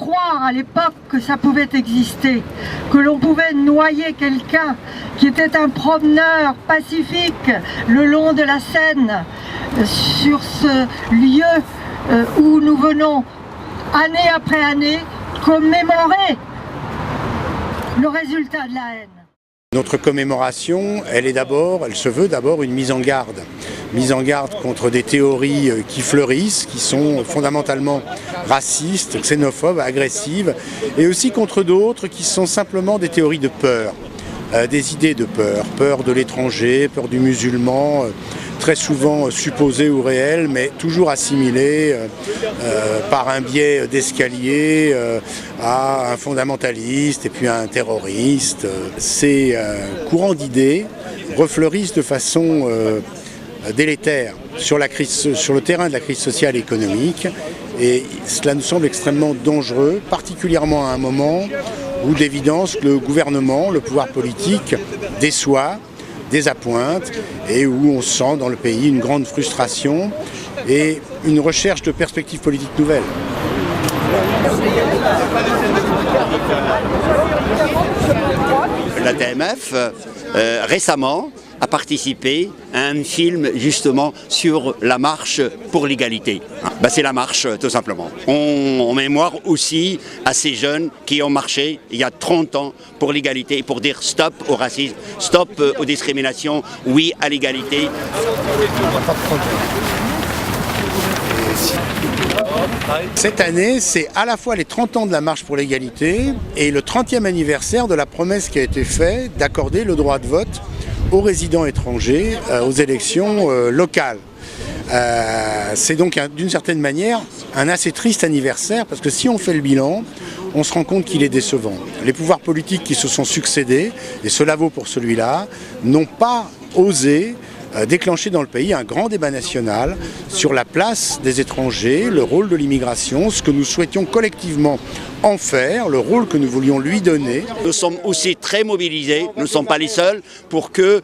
croire à l'époque que ça pouvait exister, que l'on pouvait noyer quelqu'un qui était un promeneur pacifique le long de la Seine, sur ce lieu où nous venons année après année commémorer le résultat de la haine. Notre commémoration, elle se veut d'abord une mise en garde contre des théories qui fleurissent, qui sont fondamentalement racistes, xénophobes, agressives, et aussi contre d'autres qui sont simplement des théories de peur, des idées de peur de l'étranger, peur du musulman, très souvent supposées ou réelles, mais toujours assimilées par un biais d'escalier à un fondamentaliste et puis à un terroriste. Ces courants d'idées refleurissent de façon délétère sur le terrain de la crise sociale et économique, et cela nous semble extrêmement dangereux, particulièrement à un moment où d'évidence le gouvernement, le pouvoir politique déçoit, désappointe, et où on sent dans le pays une grande frustration et une recherche de perspectives politiques nouvelles. La TMF, récemment, a participé à un film justement sur la marche pour l'égalité. C'est la marche, tout simplement. En mémoire aussi à ces jeunes qui ont marché il y a 30 ans pour l'égalité, pour dire stop au racisme, stop aux discriminations, oui à l'égalité. Cette année, c'est à la fois les 30 ans de la marche pour l'égalité et le 30e anniversaire de la promesse qui a été faite d'accorder le droit de vote aux résidents étrangers aux élections locales. C'est donc d'une certaine manière un assez triste anniversaire, parce que si on fait le bilan, on se rend compte qu'il est décevant. Les pouvoirs politiques qui se sont succédés, et cela vaut pour celui-là, n'ont pas osé déclencher dans le pays un grand débat national sur la place des étrangers, le rôle de l'immigration, ce que nous souhaitions collectivement en faire, le rôle que nous voulions lui donner. Nous sommes aussi très mobilisés, nous ne sommes pas les seuls, pour que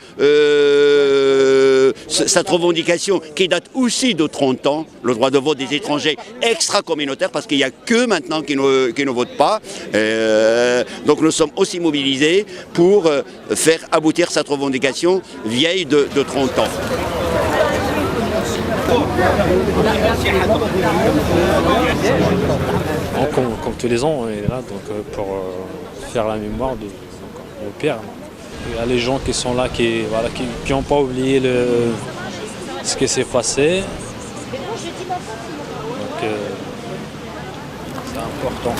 cette revendication qui date aussi de 30 ans, le droit de vote des étrangers extra-communautaires, parce qu'il n'y a que maintenant qui ne votent pas, donc nous sommes aussi mobilisés pour faire aboutir cette revendication vieille de 30 ans. Comme tous les ans, on est là donc, pour faire la mémoire de nos pères. Il y a les gens qui sont là, qui n'ont pas oublié ce qui s'est passé. Donc c'est important.